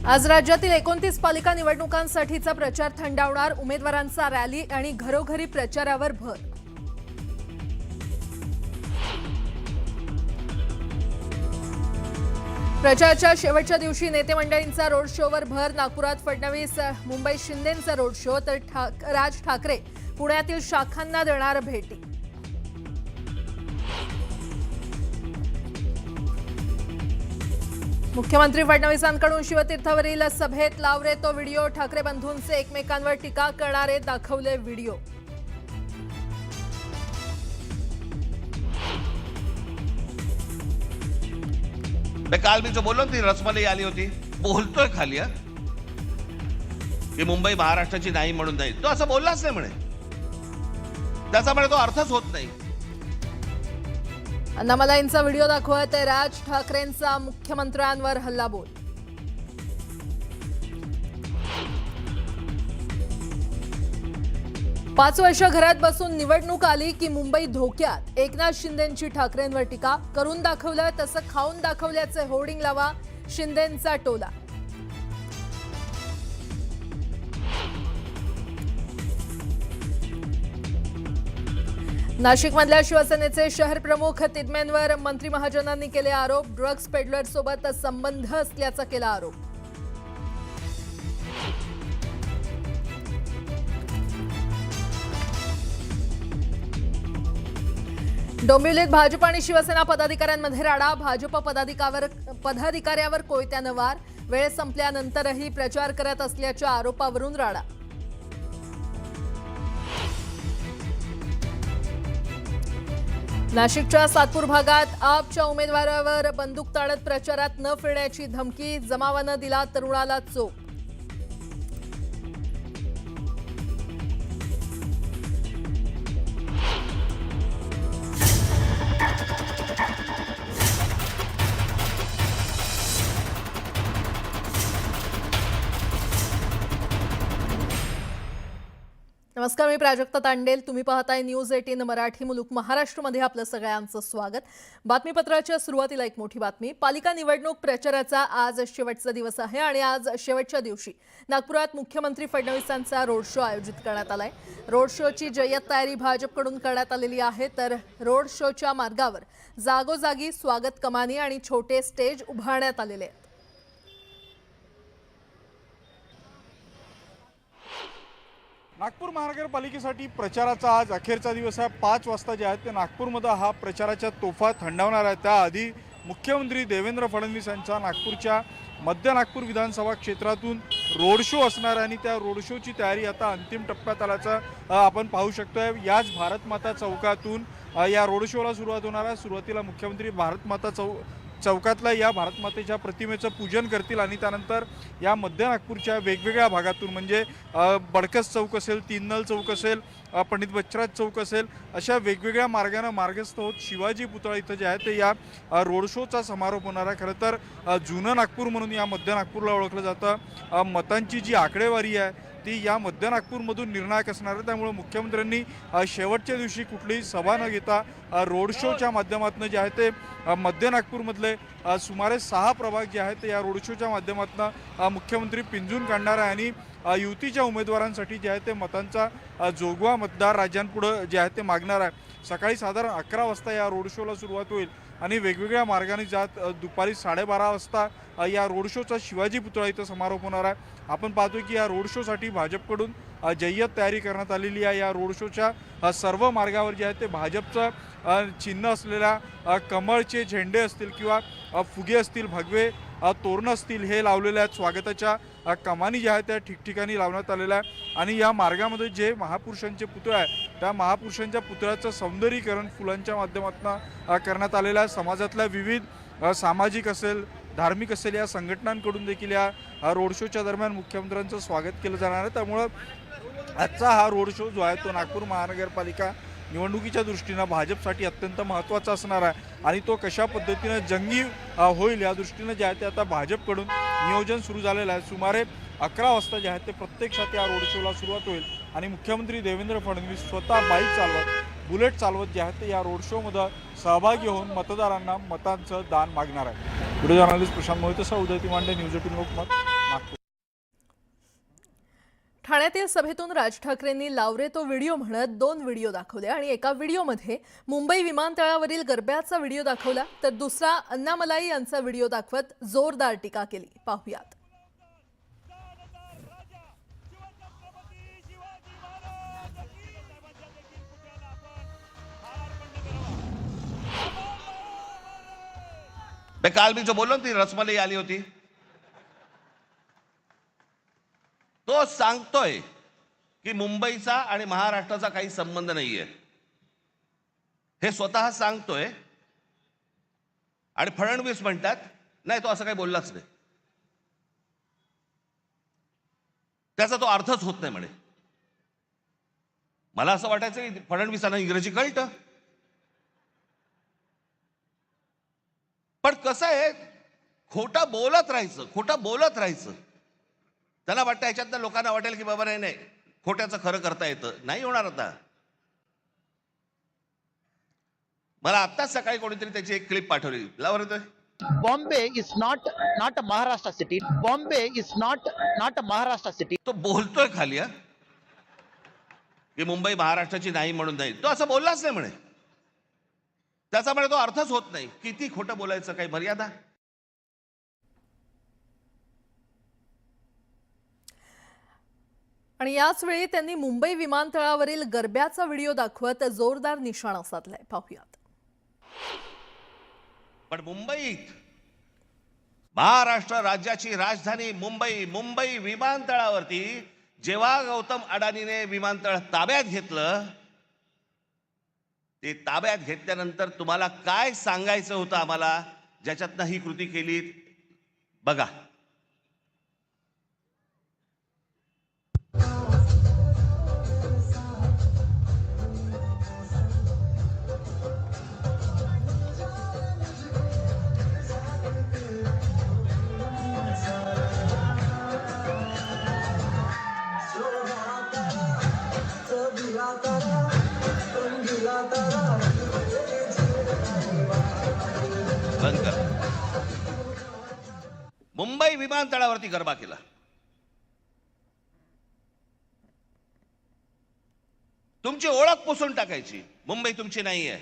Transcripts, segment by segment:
आज राज्यातील 29 पालिका निवडणुकांसाठीचा प्रचार थंडावणार, उमेदवारांचा रॅली आणि घरोघरी प्रचारावर भर। प्रचाराच्या शेवटच्या दिवशी नेते मंडळींचा रोड शोवर भर। नागपुरात फडणवीस, मुंबईत शिंदेंचा रोड शो, तर राज ठाकरे पुण्यातील शाखांना देणार भेटी। मुख्यमंत्री फडणवीसांकडून शिवतीर्थावरील सभेत लावले तो व्हिडिओ। ठाकरे बंधूंचे एकमेकांवर टीका करणारे दाखवले व्हिडिओ। काल मी जो बोललो ती रसमलाई आली होती, बोलतोय खाली की मुंबई महाराष्ट्राची नाही म्हणून नाही, तो असं बोललाच नाही म्हणे, त्याचा म्हणे तो अर्थच होत नाही। अन्नामलाईंचा व्हिडिओ दाखवत राज ठाकरेंचा मुख्यमंत्र्यांवर हल्लाबोल। पाच वर्ष घरात बसून निवडणूक आली की मुंबई धोक्यात, एकनाथ शिंदेंची ठाकरेंवर टीका। करून दाखवलं तसं खाऊन दाखवल्याचे होर्डिंग लावा, शिंदेंचा टोला। नाशिकमधल्या शिवसेनेचे शहर प्रमुख तिदमेंवर मंत्री महाजनांनी केले आरोप। ड्रग्ज पेडलर सोबत संबंध असल्याचा केला आरोप। डोंबिवलीत भाजप आणि शिवसेना पदाधिकाऱ्यांमध्ये राडा। भाजप पदाधिकाऱ्यावर कोयत्यानं वार। वेळ संपल्यानंतरही प्रचार करत असल्याच्या आरोपावरून राडा। नाशिकच्या सातपूर भागात आपच्या उमेदवारावर बंदूक ताणत प्रचारात न फिरण्याची धमकी। जमावानं दिला तरुणाला चोप। नमस्कार, मी प्राजक्ता तांडेल। तुम्ही पाहताय न्यूज 18 मराठी। मुलुक महाराष्ट्रमध्ये आपलं सगळ्यांचं स्वागत। बातमीपत्राच्या सुरुवातीला एक मोठी बातमी। पालिका निवडणूक प्रचाराचा आज शेवटचा दिवस आहे आणि आज शेवटच्या दिवशी नागपुरात मुख्यमंत्री फडणवीसांचा रोड शो आयोजित करण्यात आलाय। रोड शोची जय्यत तयारी भाजपकडून करण्यात आलेली आहे, तर रोड शोच्या मार्गावर जागोजागी स्वागत कमानी आणि छोटे स्टेज उभारण्यात आलेले आहेत। नागपूर महानगरपालिकेसाठी प्रचाराचा आज अखेरचा दिवस आहे। 5 वाजता जे आहेत ते नागपूरमध्ये हा प्रचाराच्या तोफा थंडावणार आहे। त्याआधी मुख्यमंत्री देवेंद्र फडणवीस यांचा नागपूरच्या मध्य नागपूर विधानसभा क्षेत्रातून रोड शो असणार आहे आणि त्या रोड शोची तयारी आता अंतिम टप्प्यात आल्याचं आपण पाहू शकतोय। याच भारत माता चौकातून या रोड शोला सुरुवात होणार आहे। सुरुवातीला मुख्यमंत्री भारत माता चौकातल्या या भारत मातेच्या प्रतिमेचं पूजन करतील आणि त्यानंतर या मध्य नागपूरच्या वेगवेगळ्या भागातून म्हणजे बडकस चौक असेल, तीननल चौक असेल, पंडित बच्छराज चौक असेल, अशा वेगवेगळ्या मार्गाने मार्गस्थ होत शिवाजी पुतळा इथं जे आहे ते या रोड शोचा समारोप होणार आहे। खरं तर जुनं नागपूर म्हणून या मध्य नागपूरला ओळखलं जातं। मतांची जी आकडेवारी आहे ती या मध्य नागपूरमधून निर्णायक असणार आहे। त्यामुळे मुख्यमंत्र्यांनी शेवटच्या दिवशी कुठलीही सभा न घेता रोड शोच्या माध्यमातून जे आहे ते मध्य नागपूरमधले सुमारे 6 प्रभाग जे आहेत ते या रोड शोच्या माध्यमातून मुख्यमंत्री पिंजून काढणार आहे आणि युतीच्या उमेदवारांसाठी जे आहे ते मतांचा जोगवा मतदार राज्यांपुढे जे आहे ते मागणार आहे। सकाळी साधारण 11 वाजता या रोड शोला सुरुवात होईल आणि वेगवेगळ्या मार्गाने जात दुपारी 12:30 वाजता या रोड शोचा शिवाजी पुतळा इथं समारोप होणार आहे। आपण पाहतोय की या रोड शोसाठी भाजपकडून जय्यत तयारी करण्यात आलेली आहे। या रोड शोच्या सर्व मार्गावर जे आहे ते भाजपचं चिन्ह असलेल्या कमळचे झेंडे असतील किंवा फुगे असतील, भगवे तोरणं असतील, हे लावलेले आहेत। स्वागताच्या कमानी ज्या आहेत त्या ठिकठिकाणी लावण्यात आलेल्या आहे आणि या मार्गामध्ये जे महापुरुषांचे पुतळे आहेत त्या महापुरुषांच्या पुतळ्याचं सौंदर्यीकरण फुलांच्या माध्यमातून करण्यात आलेलं आहे। समाजातल्या विविध सामाजिक असेल, धार्मिक असेल या संघटनांकडून देखील या रोड शोच्या दरम्यान मुख्यमंत्र्यांचं स्वागत केलं जाणार आहे। त्यामुळं आजचा हा रोड शो जो आहे तो नागपूर महानगरपालिका निवडणुकीच्या दृष्टीने भाजपसाठी अत्यंत महत्त्वाचा असणार आहे आणि तो कशा पद्धतीने जंगी होईल या दृष्टीने जे आहे ते आता भाजपकडून नियोजन सुरू झालेलं आहे। सुमारे 11 वाजता जे आहे ते प्रत्यक्षात या रोड शोला सुरुवात होईल आणि मुख्यमंत्री देवेंद्र फडणवीस स्वतः बाईक चालवत, बुलेट चालवत जे आहे ते या रोड शोमध्ये सहभागी होऊन मतदारांना मतांचं दान मागणार आहे। व्हिडिओ जर्नलिस्ट प्रशांत मोहितेसह उदय तिमांडे, न्यूज 18 लोकमत, नागपूर। ठाण्यातील सभेतून राज ठाकरेंनी लावरे तो व्हिडिओ म्हणत 2 व्हिडिओ दाखवले आणि एका व्हिडिओमध्ये मुंबई विमानतळावरील गरब्याचा व्हिडिओ दाखवला तर दुसरा अण्णामलाई यांचा व्हिडिओ दाखवत जोरदार टीका केली. पाहुयात. काल मी जो बोललो ना, ती रसमलाई आली होती, तो सांगतोय की मुंबईचा आणि महाराष्ट्राचा काही संबंध नाहीये, हे स्वतः सांगतोय. आणि फडणवीस म्हणतात नाही, तो असं काही बोललाच नाही, त्याचा तो अर्थच होत नाही म्हणे. मला असं वाटायचं की फडणवीसांना इंग्रजी कळतं, पण कसं आहे, खोटं बोलत राहायचं. त्यांना वाटतं ह्याच्यातनं लोकांना वाटेल की बाबा नाही, खोट्याचं खरं करता येतं. नाही होणार. आता मला आत्ताच सकाळी कोणीतरी त्याची एक क्लिप पाठवली. लावर Bombay is not a Maharashtra city. Bombay is not a Maharashtra city. तो बोलतोय खाली की मुंबई महाराष्ट्राची नाही म्हणून नाही. तो असं बोललाच नाही म्हणे. त्याचा म्हणे तो अर्थच होत नाही. किती खोटं बोलायचं, काही मर्यादा. आणि याच वेळी त्यांनी मुंबई विमानतळावरील गरब्याचा व्हिडिओ दाखवत जोरदार निशाणा साधलाय. पाहुयात. पण मुंबईत, महाराष्ट्र राज्याची राजधानी मुंबई विमानतळावरती जेव्हा गौतम अडानीने विमानतळ ताब्यात घेतलं, ते ताब्यात घेतल्यानंतर तुम्हाला काय सांगायचं होतं आम्हाला, ज्याच्यातनं ही कृती केली, बघा. बंद कर. मुंबई विमानतळावरती गरबा केला. तुमची ओळख पुसून टाकायची. मुंबई तुमची नाहीये.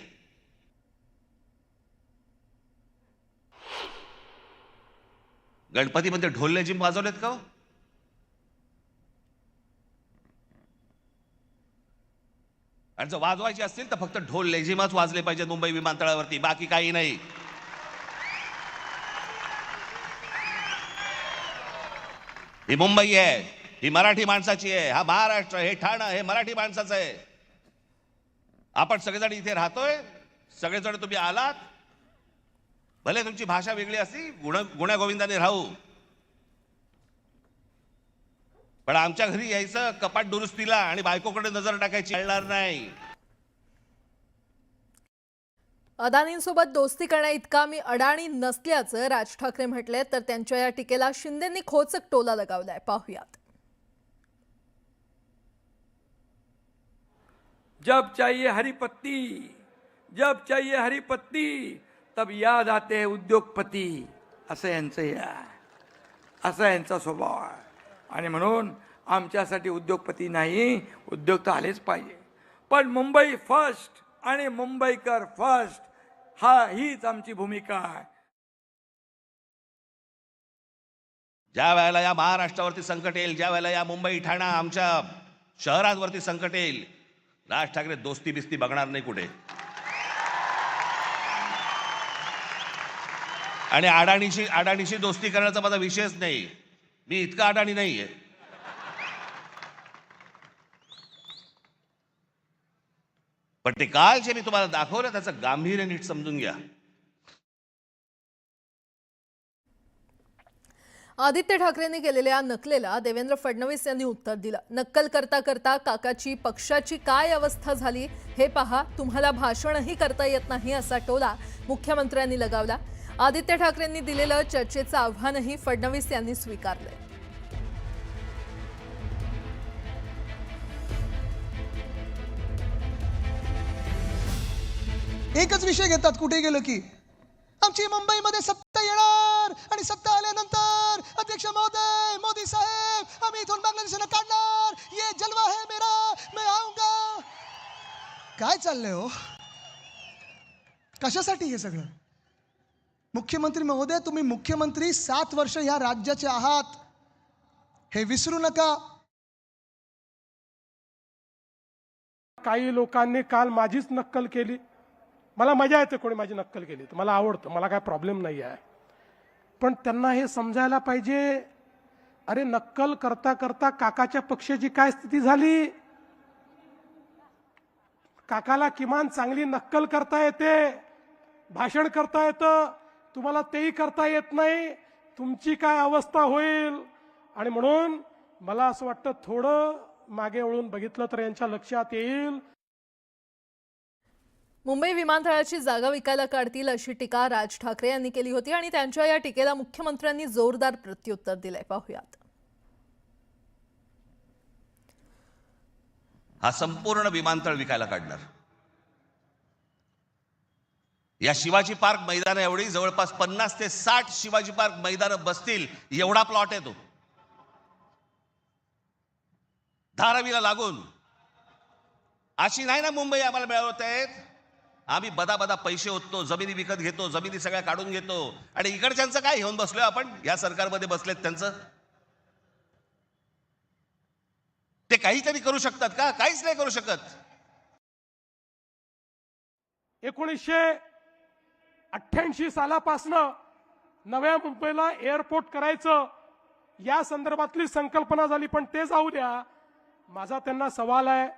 गणपतीमध्ये ढोल लेझिम वाजवलेत का हो? आणि जर वाजवायचे असतील तर फक्त ढोल लेझिमच वाजले पाहिजे मुंबई विमानतळावरती, बाकी काही नाही. ही मुंबई आहे, ही मराठी माणसाची आहे. हा महाराष्ट्र, हे ठाणं, हे मराठी माणसाचं आहे. आपण सगळेजण इथे राहतोय, सगळेजण तुम्ही आलात. भले तुमची भाषा वेगळी असती, गुण्यागोविंदाने राहू, पण आमच्या घरी यायचं कपाट दुरुस्तीला आणि बायकोकडे नजर टाकायची कळणार नाही. अदानींसोबत दोस्ती करण्याइतका मी अडाणी नसल्याचं राज ठाकरे म्हटले, तर त्यांच्या या टीकेला शिंदेंनी खोचक टोला लगावलाय. पाहुयात. जब चाहिए हरी पत्ती तब याद आते हैं उद्योगपती. असं यांचा स्वभाव आहे. आणि म्हणून आमच्यासाठी उद्योगपती नाही, उद्योग तर आलेच पाहिजे, पण मुंबई फर्स्ट आणि मुंबईकर फर्स्ट, हीच आमची भूमिका आहे. ज्या वेळेला या महाराष्ट्रावरती संकट येईल, ज्या वेळेला या मुंबई ठाणा आमच्या शहरांवरती संकट येईल, राज ठाकरे दोस्ती बिस्ती बघणार नाही कुठे. आणि अडाणीशी दोस्ती करण्याचा माझा विषयच नाही. मी इतका अडाणी नाहीये. पण ते काल जे मी तुम्हाला दाखवलं, त्याचं गांभीर्य नीट समजून घ्या. आदित्य ठाकरेंनी केलेल्या नकलेला देवेंद्र फडणवीस यांनी उत्तर दिलं. नक्कल करता करता काकाची पक्षाची काय अवस्था झाली हे पहा, तुम्हाला भाषणही करता येत नाही असा टोला मुख्यमंत्र्यांनी लगावला. आदित्य ठाकरेंनी दिलेलं चर्चेचं आव्हानही फडणवीस यांनी स्वीकारलंय. एकच विषय घेतात कुठे गेलो की, आमची मुंबईमध्ये सत्ता येणार आणि सत्ता आल्यानंतर अध्यक्ष महोदय, मोदी साहेब, आम्ही इथून बांगलादेशाला काढणार, जलवा है मेरा, मैं आऊंगा. काय चाललंय हो? कशासाठी हे सगळं? मुख्यमंत्री महोदय, तुम्ही मुख्यमंत्री 7 वर्ष ह्या राज्याचे आहात, हे विसरू नका. काही लोकांनी काल माझीच नक्कल केली. मला मजा येते कोणी माझी नक्कल केली तर, मला आवडतं, मला काय प्रॉब्लेम नाही आहे. पण त्यांना हे समजायला पाहिजे, अरे नक्कल करता करता काकाच्या पक्षाची काय स्थिती झाली. काकाला किमान चांगली नक्कल करता येते, भाषण करता येतं, तुम्हाला तेही करता येत नाही. तुमची काय अवस्था होईल. आणि म्हणून मला असं वाटतं थोडं मागे वळून बघितलं तर यांच्या लक्षात येईल. मुंबई विमानतळाची जागा विकायला काढतील अशी टीका राज ठाकरे यांनी केली होती आणि त्यांच्या या टीकेला मुख्यमंत्र्यांनी जोरदार प्रत्युत्तर दिलंय. पाहूयात. हा संपूर्ण विमानतळ विकायला काढणार. या शिवाजी पार्क मैदान एवढी जवळपास 50 ते 60 शिवाजी पार्क मैदान बसतील एवढा प्लॉट आहे तो, धारावीला लागून. अशी नाही ना मुंबई आम्हाला मिळवत आहेत. आम्ही बदा पैसे होतो, जमिनी विकत घेतो, जमिनी सगळ्या काढून घेतो. आणि इकडच्यांचं काय घेऊन बसलोय आपण? या सरकारमध्ये बसलेत त्यांचं ते काहीतरी करू शकतात का? काहीच नाही करू शकत. 1988 सालापासनं नव्या मुंबईला एअरपोर्ट करायचं या संदर्भातली संकल्पना झाली. पण ते जाऊ द्या. माझा त्यांना सवाल आहे,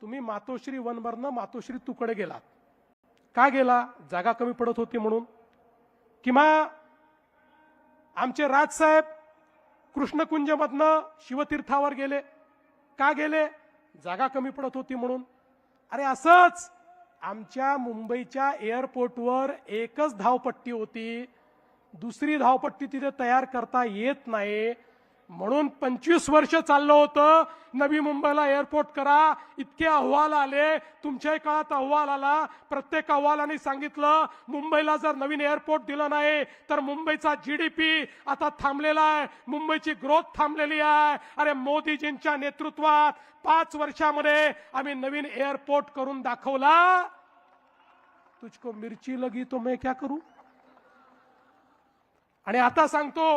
तुम्ही मातोश्री वनवरनं मातोश्री तूकडे गेलात, का गेला? जागा कमी पडत होती म्हणून? किंवा आमचे राजसाहेब कृष्णकुंजमधनं शिवतीर्थावर गेले, का गेले? जागा कमी पडत होती म्हणून. अरे असंच आमच्या मुंबईच्या एअरपोर्टवर एकच धावपट्टी होती, दुसरी धावपट्टी तिथे तयार करता येत नाही. म्हणून 25 वर्ष चाललं होतं नवी मुंबईला एअरपोर्ट करा. इतके अहवाल आले, तुमच्याही काळात अहवाल आला. प्रत्येक अहवालाने सांगितलं मुंबईला जर नवीन एअरपोर्ट दिलं नाही तर मुंबईचा GDP आता थांबलेला आहे, मुंबईची ग्रोथ थांबलेली आहे. अरे मोदीजींच्या नेतृत्वात 5 वर्षामध्ये आम्ही नवीन एअरपोर्ट करून दाखवला. तुझको मिरची लगी तो मैं क्या करू. आणि आता सांगतो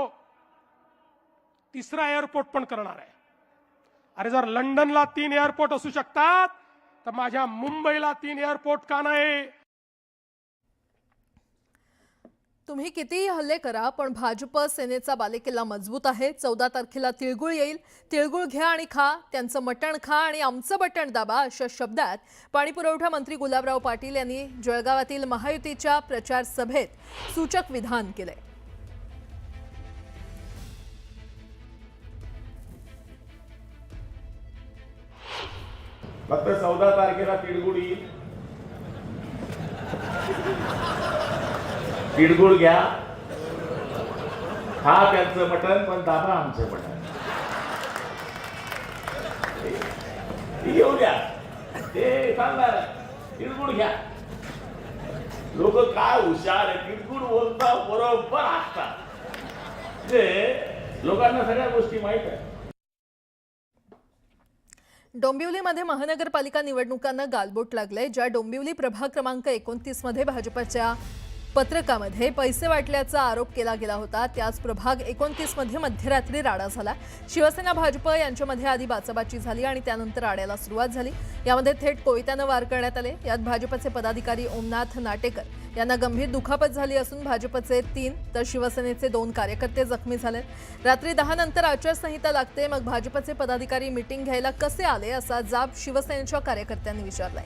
तिसरा एअरपोर्ट पण करणार आहे. अरे जर लंडनला 3 एअरपोर्ट असू शकतात तर माझ्या मुंबईला 3 एअरपोर्ट का नाही? तुम्ही कितीही हल्ले करा, पण भाजप सेनेचा बालेकिल्ला मजबूत आहे. 14 तारखेला तिळगुळ येईल. तिळगुळ घ्या आणि खा, त्यांचं मटण खा आणि आमचं बटण दाबा, अशा शब्दात पाणीपुरवठा मंत्री गुलाबराव पाटील यांनी जळगावातील महायुतीच्या प्रचार सभेत सूचक विधान केले. फक्त 14 तारखेला तिळगुळ येईल. तिळगुळ घ्या, खा त्यांचं मटण, पण दाबा आमचं बटन. येऊ द्या, ते सांगणार तिळगुळ घ्या. लोक काय हुशार आहे, तिळगुळ बोलता बरोबर असतात. ते लोकांना सगळ्या गोष्टी माहित आहेत. डोंबिवलीमध्ये महानगरपालिका निवडणुकांना गालबोट लागलंय. ज्या डोंबिवली प्रभाग क्रमांक 29 मध्ये भाजपच्या पत्रकामध्ये पैसे वाटल्याचा आरोप केला गेला होता, त्याच प्रभाग 29 मध्ये मध्यरात्री राडा झाला. शिवसेना भाजप यांच्यामध्ये आधी बाचाबाची झाली आणि त्यानंतर राड्याला सुरुवात झाली. यामध्ये थेट कोयत्यानं वार करण्यात आले. यात भाजपचे पदाधिकारी ओमनाथ नाटेकर यांना गंभीर दुखापत झाली असून भाजपचे 3 तर शिवसेनेचे 2 कार्यकर्ते जखमी झाले. रात्री 10 नंतर आचारसंहिता लागते, मग भाजपचे पदाधिकारी मीटिंग घ्यायला कसे आले असा जाब शिवसेनेच्या कार्यकर्त्यांनी विचारलाय.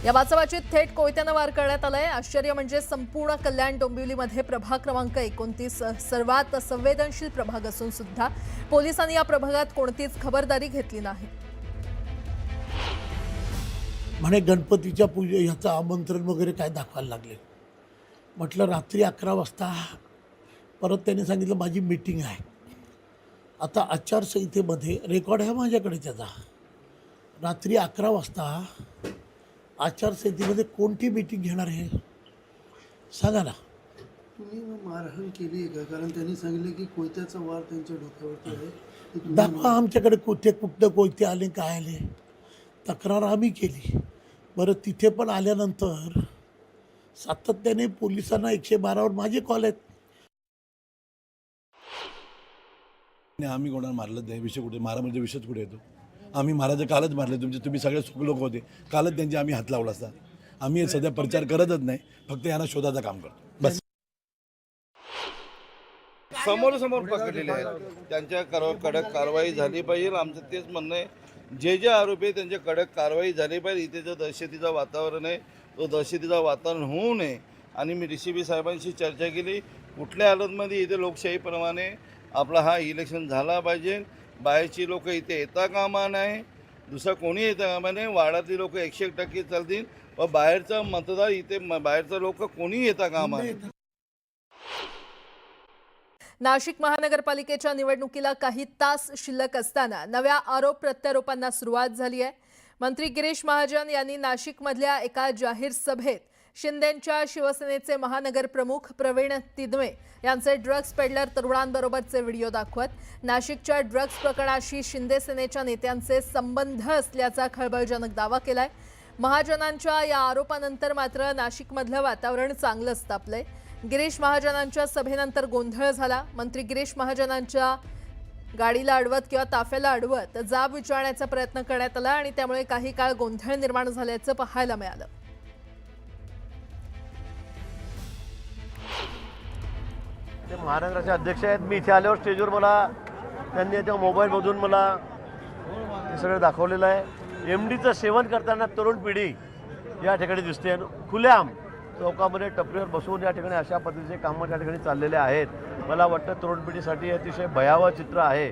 या बाचाबाचीत थेट कोयत्यानं वार करण्यात आलाय. आश्चर्य म्हणजे संपूर्ण कल्याण डोंबिवलीमध्ये प्रभाग क्रमांक 29 सर्वात संवेदनशील प्रभाग असून सुद्धा पोलिसांनी या प्रभागात कोणतीच खबरदारी घेतली नाही. म्हणे गणपतीच्या पूजे ह्याचं आमंत्रण वगैरे काय दाखवायला लागले. म्हटलं रात्री 11 वाजता. परत त्यांनी सांगितलं माझी मीटिंग आहे. आता आचारसंहितेमध्ये रेकॉर्ड आहे माझ्याकडे त्याचा. रात्री 11 वाजता आचारसंहितेमध्ये कोणती मीटिंग घेणार आहे सांगा ना. मारहाण केली आहे का? कारण त्यांनी सांगितलं की कोयत्याचा वार त्यांच्या डोक्यावरती आहे. ते तुम्ही दाखवा आमच्याकडे कुठं कोयते आले काय आले, तक्रार आम्ही केली. बरं तिथे पण आल्यानंतर सातत्याने पोलिसांना 112वर माझे कॉल आहेत. नाही, आम्ही कोणाला मारलं नाही. विषय कुठे मारामध्ये विषयच कुठे येतो? आम्ही महाराज कालच मारले. तुम्ही सगळे सुख लोक होते, कालच त्यांचे आम्ही हात लावला असता. आम्ही सध्या प्रचार करतच नाही, फक्त यांना शोधाचं काम करतो बस. समोर पकडलेले आहेत, त्यांच्या कडक कारवाई झाली पाहिजे. आमचं तेच म्हणणं आहे, जे आरोपी आहेत त्यांच्या कडक कारवाई झाली पाहिजे. इथे जो दहशतीचं वातावरण आहे तो दहशतीचं वातावरण होऊ नये. आणि मी DCP साहेबांशी चर्चा केली, कुठल्या हालतमध्ये इथे लोकशाहीप्रमाणे आपला हा इलेक्शन झाला पाहिजे. बाहेरची लोक इथे येता कामा नाही, दुसरा कोणी येता कामा नाही. वार्डातली लोक 100% चालतील, व बाहेरचा मतदार इथे बाहेरचा लोक कोणी येता कामा नाही. नाशिक महानगरपालिकेच्या निवडणुकीला काही तास शिल्लक असताना नव्या आरोप प्रत्यारोपांना सुरुवात झाली आहे. मंत्री गिरीश महाजन यांनी नाशिकमधल्या एका जाहीर सभेत शिंदेंच्या शिवसेनेचे महानगर प्रमुख प्रवीण तिदमे यांचे ड्रग्ज पेडलर तरुणांबरोबरचे व्हिडिओ दाखवत नाशिकच्या ड्रग्ज प्रकरणाशी शिंदे सेनेच्या नेत्यांचे संबंध असल्याचा खळबळजनक दावा केलाय. महाजनांच्या या आरोपानंतर मात्र नाशिकमधलं वातावरण चांगलंच तापलंय. गिरीश महाजनांच्या सभेनंतर गोंधळ झाला. मंत्री गिरीश महाजनांच्या गाडीला अडवत किंवा ताफ्याला अडवत जाब विचारण्याचा प्रयत्न करण्यात आला आणि त्यामुळे काही काळ गोंधळ निर्माण झाल्याचं पाहायला मिळालं. ते महानगराचे अध्यक्ष आहेत. मी इथे आल्यावर स्टेजवर मला त्यांनी त्या मोबाईलमधून मला हे सगळं दाखवलेलं आहे. MDचं सेवन करताना तरुण पिढी या ठिकाणी दिसते. खुलेआम चौकामध्ये टपरीवर बसून या ठिकाणी अशा पद्धतीचे कामं त्या ठिकाणी चाललेले आहेत. मला वाटतं तरुण पिढीसाठी अतिशय भयावह चित्र आहे.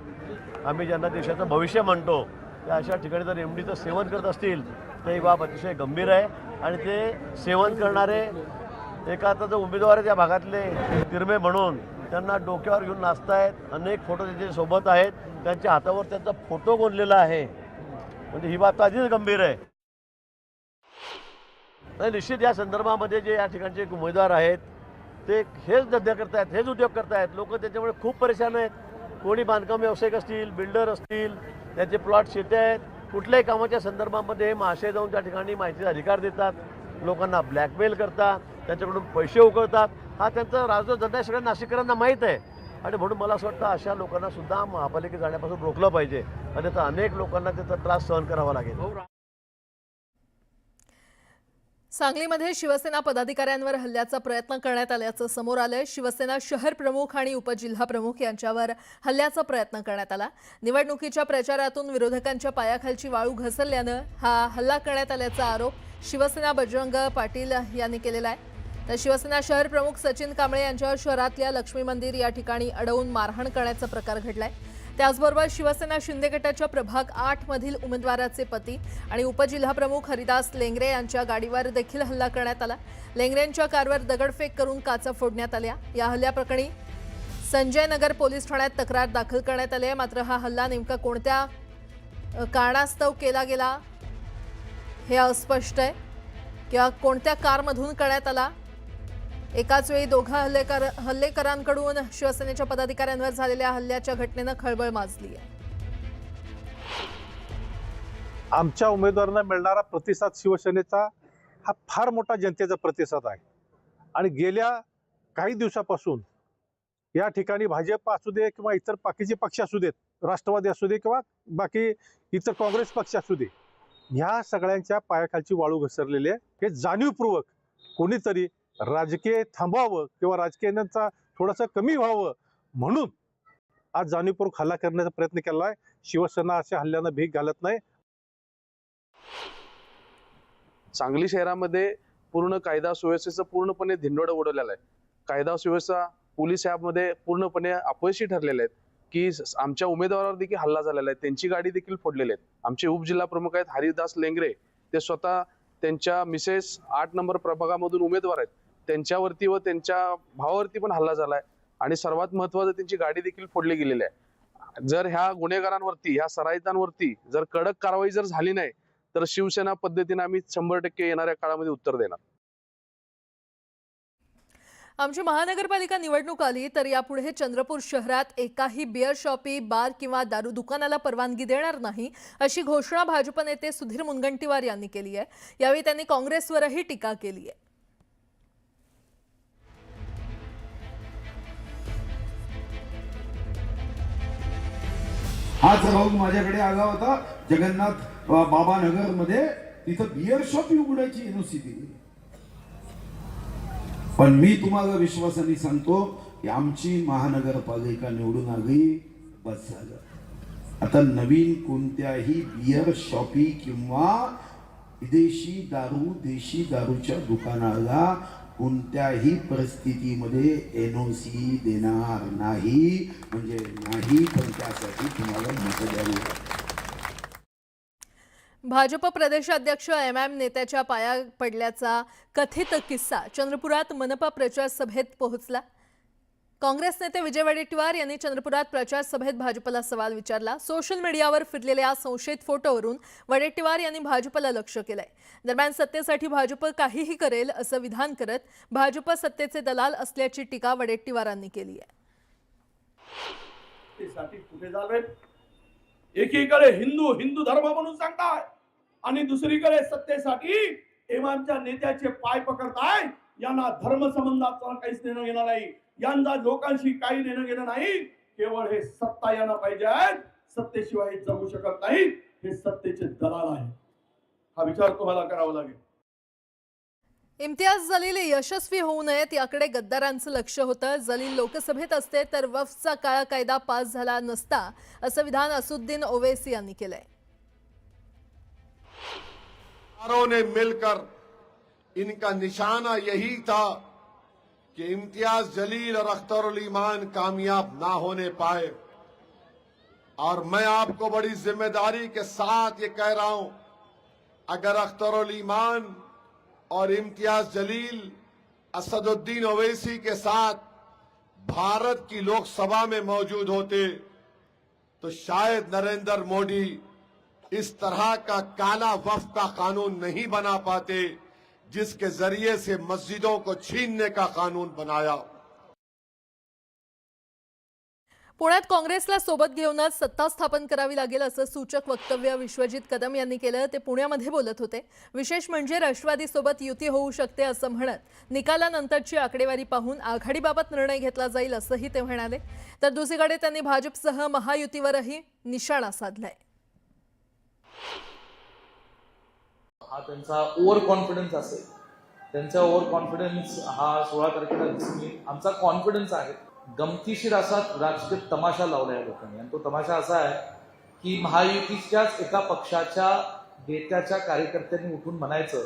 आम्ही ज्यांना देशाचं भविष्य म्हणतो त्या अशा ठिकाणी जर MDचं सेवन करत असतील तर ही बाब अतिशय गंभीर आहे. आणि ते सेवन करणारे एका आता जो उमेदवार आहेत या भागातले तिरमे म्हणून त्यांना डोक्यावर घेऊन नाचतायत. अनेक फोटो त्यांच्या सोबत आहेत, त्यांच्या हातावर त्यांचा फोटो गोंदलेला आहे. म्हणजे ही बाब आधीच गंभीर आहे. निश्चित या संदर्भामध्ये जे या ठिकाणचे उमेदवार आहेत ते हेच धंदे करतायत, हेच उद्योग करतायत. लोक त्याच्यामुळे खूप परेशान आहेत. कोणी बांधकाम व्यावसायिक असतील, बिल्डर असतील, त्यांचे प्लॉट शेते आहेत, कुठल्याही कामाच्या संदर्भामध्ये महाशय जाऊन त्या ठिकाणी माहितीचा अधिकार देतात, लोकांना ब्लॅकमेल करतात, त्यांच्याकडून पैसे उकळतात. हा त्यांचा राजधंदा आहे, सगळ्या नाशिककरांना माहीत आहे. आणि म्हणून मला असं वाटतं अशा लोकांना सुद्धा महापालिकेत जाण्यापासून रोखलं पाहिजे. आणि आता अनेक लोकांना त्याचा त्रास सहन करावा लागेल. सांगलीमध्ये शिवसेना पदाधिकाऱ्यांवर हल्ल्याचा प्रयत्न करण्यात आल्याचं समोर आलंय. शिवसेना शहर प्रमुख आणि उपजिल्हा प्रमुख यांच्यावर हल्ल्याचा प्रयत्न करण्यात आला. निवडणुकीच्या प्रचारातून विरोधकांच्या पायाखालची वाळू घसरल्यानं हा हल्ला करण्यात आल्याचा आरोप शिवसेना बजरंग पाटील यांनी केलेला आहे. तर शिवसेना शहर प्रमुख सचिन कांबळे यांच्यावर शहरातल्या लक्ष्मी मंदिर या ठिकाणी अडवून मारहाण करण्याचा प्रकार घडलाय. त्याचबरोबर शिवसेना शिंदे गटाच्या प्रभाग 8 मधील उमेदवाराचे पती आणि उपजिल्हा प्रमुख हरिदास लेंगरे यांच्या गाडीवर देखील हल्ला करण्यात आला. लेंगरेंच्या कारवर दगडफेक करून काचा फोडण्यात आल्या. या हल्ल्याप्रकरणी संजय नगर पोलीस ठाण्यात तक्रार दाखल करण्यात आली आहे. मात्र हा हल्ला नेमका कोणत्या कारणास्तव केला गेला हे अस्पष्ट आहे किंवा कोणत्या कारमधून करण्यात आला. एकाच वेळी दोघा हल्लेकरांकडून शिवसेनेच्या पदाधिकाऱ्यांवर झालेल्या हल्ल्याच्या घटनेनं खळबळ माजली आहे. आमच्या उमेदवारांना मिळणारा प्रतिसाद शिवसेनेचा हा फार मोठा जनतेचा प्रतिसाद आहे. आणि गेल्या काही दिवसापासून या ठिकाणी भाजप असू दे किंवा इतर बाकीचे पक्ष असू देत, राष्ट्रवादी असू दे किंवा बाकी इतर काँग्रेस पक्ष असू दे, ह्या सगळ्यांच्या पायाखालची वाळू घसरलेली आहे. हे जाणीवपूर्वक कोणीतरी राजकीय थांबवावं किंवा राजकीयांचा थोडंसं कमी व्हावं म्हणून आज जाणीवपूर्वक हल्ला करण्याचा प्रयत्न केला आहे. शिवसेना अशा हल्ल्यानं भीक घालत नाही. सांगली शहरामध्ये पूर्ण कायदा सुव्यवस्थेचं पूर्णपणे धिंडोडं उडवलेलं आहे. कायदा सुव्यवस्था पोलीस यामध्ये पूर्णपणे अपयशी ठरलेले आहेत की आमच्या उमेदवारावर देखील हल्ला झालेला आहे. त्यांची गाडी देखील फोडलेली आहेत. आमचे उपजिल्हा प्रमुख आहेत हरिदास लेंगरे, ते स्वतः त्यांच्या मिसेस 8 नंबर प्रभागामधून उमेदवार आहेत, त्यांच्यावरती व त्यांच्या भावावरती पण हल्ला झालाय. आणि सर्वात महत्त्वाचं त्यांची गाडी देखील फोडली गेलेली आहे. जर ह्या गुन्हेगारांवरती, ह्या सराईतांवरती जर कडक कारवाई जर झाली नाही तर शिवसेना पद्धतीने आम्ही 100% येणाऱ्या काळामध्ये उत्तर देणार. आमची महानगरपालिका निवडणूक आली तर यापुढे चंद्रपूर शहरात एकाही बिअर शॉपी, बार किंवा दारू दुकानाला परवानगी देणार नाही, अशी घोषणा भाजप नेते सुधीर मुनगंटीवार यांनी केली आहे। यावेळी त्यांनी काँग्रेसवरही टीका केली आहे। हाच राऊत माझ्याकडे आला होता जगन्नाथ बाबा नगर मध्ये, तिथं बिअर शॉप उघडायची एनओसी दिली। पण मी तुम्हाला विश्वासाने सांगतो की आमची महानगरपालिका निवडून आली, बस झालं। आता नवीन कोणत्याही बिअर शॉपी किंवा विदेशी दारू, देशी दारूच्या दुकानाला कोणत्याही परिस्थितीमध्ये एनओसी देणार नाही, म्हणजे नाही, पण त्यासाठी तुम्हाला मत द्यावी लागेल। भाजप प्रदेशाध्यक्ष MM नेत्याच्या पाया पडल्याचा कथित किस्सा चंद्रपुरात मनपा प्रचार सभेत पोहोचला। काँग्रेस नेते विजय वडेट्टीवार यांनी चंद्रपुरात प्रचार सभेत भाजपला सवाल विचारला। सोशल मीडियावर फिरलेल्या संशयित फोटोवरून वडेट्टीवार यांनी भाजपला लक्ष केलंय। दरम्यान सत्तेसाठी भाजप काहीही करेल असं विधान करत भाजप सत्तेचे दलाल असल्याची टीका वडेट्टीवारांनी केली आहे। कुठे झालंय? एकीकडे हिंदू हिंदू धर्म म्हणून सांगताय आणि दुसरीकडे सत्तेसाठी इमामच्या नेत्याचे पाय पकडताय। यांना धर्म संबंधाचा काहीच देणं घेणं नाही, यांना लोकांशी काही देणं घेणं नाही, केवळ हे सत्ता यांना पाहिजे, सत्तेशिवाय जगू शकत नाही, हे सत्तेचे दलाल आहे। हा विचार तुम्हाला करावा लागेल। इम्तियाज जलील यशस्वी होऊ नयेत याकडे गद्दारांचं लक्ष होतं। जलील लोकसभेत असते तर वक्फचा काळा कायदा पास झाला नसता, असं विधान असुद्दीन ओवैसी यांनी केलंय। ने मिलकर इनका निशाना यही था कि इम्तियाज जलील और अख्तरुल ईमान कामयाब ना होने पाए, और मैं आपको बड़ी जिम्मेदारी के साथ ये कह रहा हूं, अगर अख्तरुल ईमान और इम्तियाज जलील असदुद्दीन ओवैसी के साथ भारत की लोकसभा में मौजूद होते तो शायद नरेंद्र मोदी इस तरह का काला वक्फ का कानून नहीं बना पाते जिसके जरिए से मस्जिदों को छीनने का कानून बनाया। पुण्यात काँग्रेसला सोबत घेऊनच सत्ता स्थापन करावी लागेल असं सूचक वक्तव्य विश्वजित कदम यांनी केलं। ते पुण्यामध्ये बोलत होते। विशेष म्हणजे राष्ट्रवादीसोबत युती होऊ शकते असं म्हणत निकालानंतरची आकडेवारी पाहून आघाडीबाबत निर्णय घेतला जाईल असंही ते म्हणाले। तर दुसरीकडे त्यांनी भाजपसह महायुतीवरही निशाणा साधलाय। हा त्यांचा ओव्हर कॉन्फिडन्स असेल, त्यांचा ओव्हर कॉन्फिडन्स हा 16 तारखेला दिसून येईल। आमचा कॉन्फिडन्स आहे, गमतीशीर असा राजकीय तमाशा लावला या लोकांनी, आणि तो तमाशा असा आहे की महायुतीच्याच एका पक्षाच्या नेत्याच्या कार्यकर्त्यांनी उठून म्हणायचं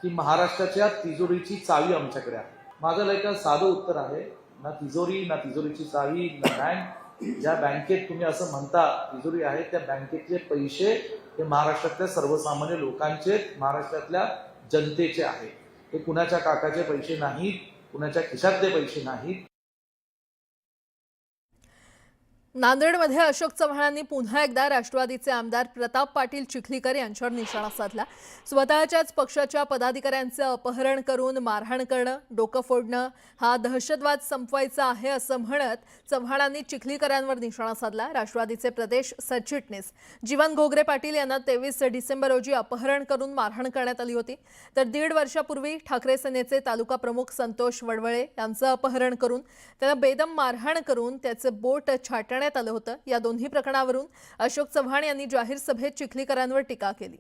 की महाराष्ट्राच्या तिजोरीची चावी आमच्याकडे आहे। माझं लय साधं उत्तर आहे, ना तिजोरी, ना तिजोरीची चावी, ना बँक। ज्या बँकेत तुम्ही असं म्हणता तिजोरी आहे, त्या बँकेतले पैसे हे महाराष्ट्रातल्या सर्वसामान्य लोकांचे, महाराष्ट्रातल्या जनतेचे आहे। हे कुणाच्या काकाचे पैसे नाहीत, कुणाच्या खिशातले पैसे नाहीत। नांदेडमध्ये अशोक चव्हाणांनी पुन्हा एकदा राष्ट्रवादीचे आमदार प्रताप पाटील चिखलीकर यांच्यावर निशाणा साधला। स्वतःच्याच पक्षाच्या पदाधिकाऱ्यांचं अपहरण करून मारहाण करणं, डोकं फोडणं हा दहशतवाद संपवायचा आहे असं म्हणत चव्हाणांनी चिखलीकरांवर निशाणा साधला। राष्ट्रवादीचे प्रदेश सरचिटणीस जीवन घोगरे पाटील यांना 23 डिसेंबर रोजी अपहरण करून मारहाण करण्यात आली होती। तर 1.5 वर्षापूर्वी ठाकरे सेनेचे तालुका प्रमुख संतोष वडवळे यांचं अपहरण करून त्याला बेदम मारहाण करून त्याचे बोट छाटण्यात आलं होतं। या दोन्ही प्रकरणावरून अशोक चव्हाण यांनी जाहीर सभेत चिखलीकरांवर टीका केली।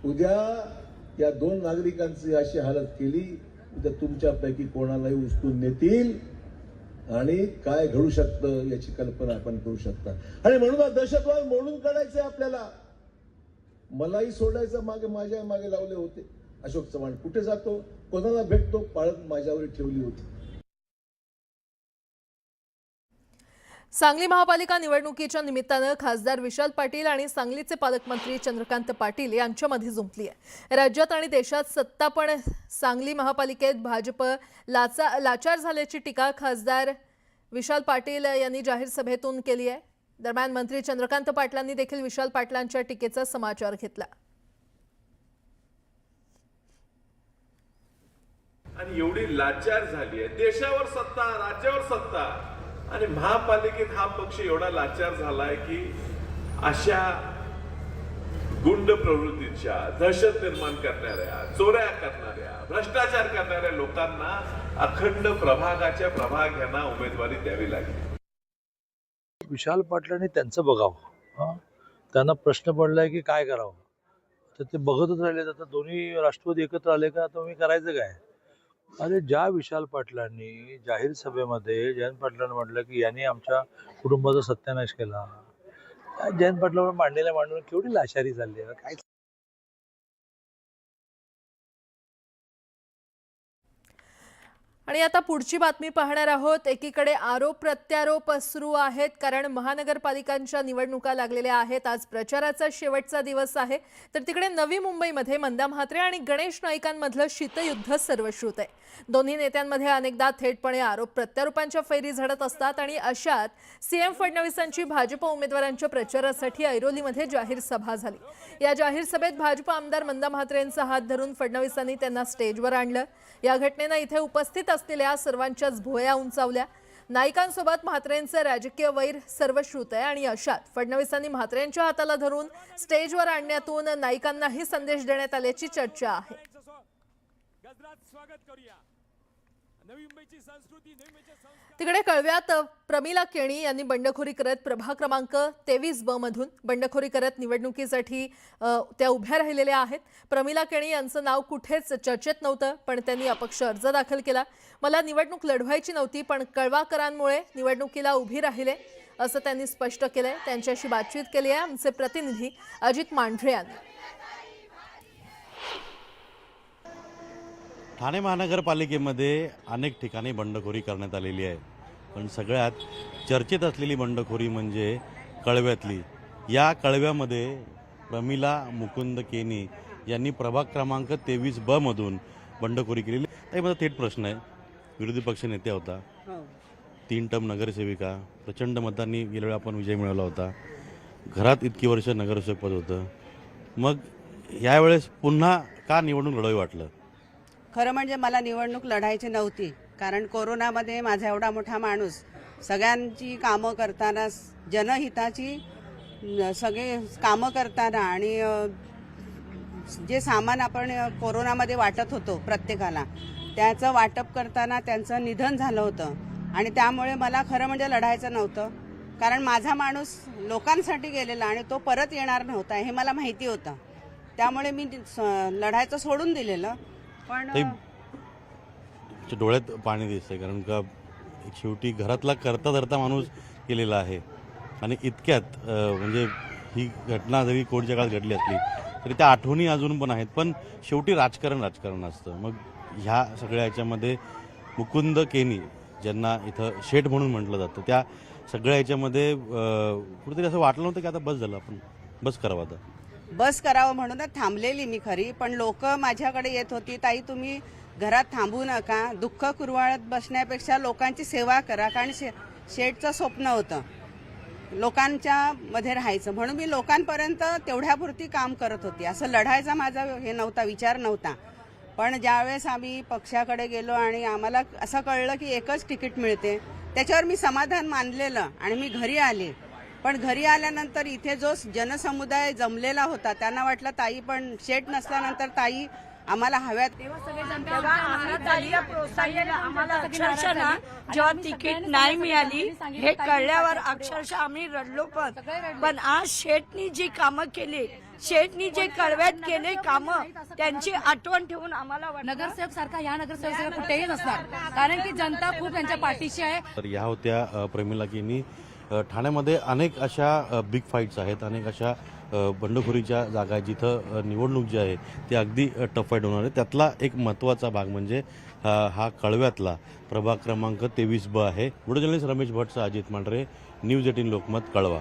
उद्या या 2 नागरिकांची अशी हालत केली, उद्या तुमच्यापैकी कोणालाही उचलून नेतील आणि काय घडू शकतं याची कल्पना आपण करू शकता। आणि म्हणून दहशतवाद मोडून काढायचे आपल्याला। मलाही सोडायचं मागे माझ्या मागे लावले होते। अशोक चव्हाण कुठे जातो, कोणाला भेटतो, पाळत माझ्यावर ठेवली होती। सांगली महापालिका निवडणुकीच्या निमित्तानं खासदार विशाल पाटील आणि सांगलीचे पालकमंत्री चंद्रकांत पाटील यांच्यामध्ये जुंपली आहे। राज्यात आणि देशात सत्ता पण सांगली महापालिकेत भाजप लाचार झाल्याची टीका खासदार विशाल पाटील यांनी जाहीर सभेतून केली आहे। दरम्यान मंत्री चंद्रकांत पाटलांनी देखील विशाल पाटलांच्या टीकेचा समाचार घेतला। आणि एवढी लाचार झाली आहे. देशावर सत्ता, राज्यावर सत्ता, आणि महापालिकेत हा पक्ष एवढा लाचार झालाय की अशा गुंड प्रवृत्तीच्या, दहशत निर्माण करणाऱ्या, चोऱ्या करणाऱ्या, भ्रष्टाचार करणाऱ्या लोकांना अखंड प्रभाग यांना उमेदवारी द्यावी लागली. विशाल पाटलांनी त्यांचं बघावं. त्यांना प्रश्न पडलाय की काय करावं, तर ते बघतच राहिले. आता दोन्ही राष्ट्रवादी एकत्र आले का तुम्ही करायचं काय? अरे ज्या विशाल पाटलांनी जाहीर सभेमध्ये जयंत पाटलांना म्हटलं की यांनी आमच्या कुटुंबाचा सत्यानाश केला, त्या जयंत पाटलावर मांडलेल्या मांडून केवढी लाचारी चालली आहे काय. आणि आता पुढची बातमी पाहणार आहोत. एकीकडे आरोप प्रत्यारोप सुरू आहेत, कारण महानगरपालिकांच्या निवडणुका लागलेल्या आहेत. आज प्रचाराचा शेवटचा दिवस आहे, तर तिकडे नवी मुंबईमध्ये मंदा म्हात्रे आणि गणेश नाईकांमधलं शीतयुद्ध सर्वश्रुत आहे. दोन्ही नेत्यांमध्ये अनेकदा थेटपणे आरोप प्रत्यारोपांच्या फैरी झडत असतात. आणि अशात सीएम फडणवीसांची भाजप उमेदवारांच्या प्रचारासाठी ऐरोलीमध्ये जाहीर सभा झाली. या जाहीर सभेत भाजप आमदार मंदा म्हात्रेंचा हात धरून फडणवीसांनी त्यांना स्टेजवर आणलं. या घटनेनं इथे उपस्थित असलेल्या सर्वांच्याच भुवया उंचावल्या. नाईकांसोबत म्हात्रेंचे राजकीय वैर सर्वश्रुत आहे. आणि अशात फडणवीसांनी म्हात्रेंच्या हाताला धरून स्टेजवर आणण्यातून नाईकांनाही संदेश देण्यात आल्याची चर्चा आहे. तिकडे कळव्यात प्रमिला केणी यांनी बंडखोरी करत प्रभाग क्रमांक 23B मधून बंडखोरी करत निवडणुकीसाठी त्या उभ्या राहिलेल्या आहेत. प्रमिला केणी यांचं नाव कुठेच चर्चेत नव्हतं, पण त्यांनी अपक्ष अर्ज दाखल केला. मला निवडणूक लढवायची नव्हती, पण कळवाकरांमुळे निवडणुकीला उभी राहिले असं त्यांनी स्पष्ट केलंय. त्यांच्याशी बातचीत केली आहे आमचे प्रतिनिधी अजित मांढरे यांनी. ठाणे महानगरपालिकेमध्ये अनेक ठिकाणी बंडखोरी करण्यात आलेली आहे, पण सगळ्यात चर्चेत असलेली बंडखोरी म्हणजे कळव्यातली. या कळव्यामध्ये प्रमिला मुकुंद केनी यांनी प्रभाग क्रमांक 23B मधून बंडखोरी केलेली. तर माझा थेट प्रश्न आहे, विरोधी पक्ष नेत्या होता, 3 टर्म नगरसेविका, प्रचंड मतांनी गेल्या वेळी आपण विजय मिळवला होता, घरात इतकी वर्ष नगरसेवक पद होतं, मग यावेळेस पुन्हा का निवडणूक लढवावी वाटलं? खरं म्हणजे मला निवडणूक लढायची नव्हती, कारण कोरोनामध्ये माझा एवढा मोठा माणूस सगळ्यांची कामं करताना, जनहिताची सगळे कामं करताना आणि जे सामान आपण कोरोनामध्ये वाटत होतो प्रत्येकाला, त्याचं वाटप करताना त्यांचं निधन झालं होतं. आणि त्यामुळे मला खरं म्हणजे लढायचं नव्हतं, कारण माझा माणूस लोकांसाठी गेलेला आणि तो परत येणार नव्हता हे मला माहिती होतं. त्यामुळे मी लढायचं सोडून दिलेलं. पण डोळ्यात पाणी दिसतंय, कारण का शेवटी घरातला करता धरता माणूस गेलेला आहे. आणि इतक्यात म्हणजे ही घटना जरी कोविडच्या काळात घडली असली तरी त्या आठवणी अजून पण आहेत. पण शेवटी राजकारण असतं. मग ह्या सगळ्या ह्याच्यामध्ये मुकुंद केनी ज्यांना इथं शेठ म्हणून म्हटलं जातं, त्या सगळ्या ह्याच्यामध्ये कुठेतरी असं वाटलं नव्हतं की आता बस झालं, आपण बस करावं, आता बस करावं म्हणूनच थांबलेली मी खरी. पण लोक माझ्याकडे येत होती, ताई तुम्ही घरात थांबू नका, दुःख कुरवाळत बसण्यापेक्षा लोकांची सेवा करा, कारण शेठचं स्वप्न होतं लोकांच्या मध्ये राहायचं, म्हणून मी लोकांपर्यंत तेवढ्यापुरती काम करत होती. असं लढायचा माझा हे नव्हता, विचार नव्हता. पण ज्यावेळेस आम्ही पक्षाकडे गेलो आणि आम्हाला असं कळलं की एकच तिकीट मिळते, त्याच्यावर मी समाधान मानलेलं आणि मी घरी आले. पण घरी आल्यानंतर इथे जो जनसमुदाय जमलेला होता त्यांना वाटलं ताई, पण शेठ नसल्यानंतर ताई आम्हाला हव्यात. जेव्हा तिकीट नाही मिळाली हे कळल्यावर अक्षरशः आम्ही रडलो. पण आज शेठनी जी कामं केली, शेठनी जे कळव्यात केले कामं, त्यांची आठवण ठेवून आम्हाला नगरसेवक सारखा या नगरसेवक कुठेही नसणार, कारण की जनता खूप त्यांच्या पाठीशी आहे. तर या होत्या प्रमिला केनी. ठाण्यामध्ये अनेक अशा बिग फाईट्स आहेत, अनेक अशा बंडखोरीच्या जागा आहेत जिथं निवडणूक जी आहे ती अगदी टफ फाईट होणार आहे. त्यातला एक महत्त्वाचा भाग म्हणजे हा कळव्यातला प्रभाग क्रमांक 23B आहे. व्हिडिओ जर्नलिस्ट रमेश भट्टसह अजित मांढरे, न्यूज 18 लोकमत, कळवा.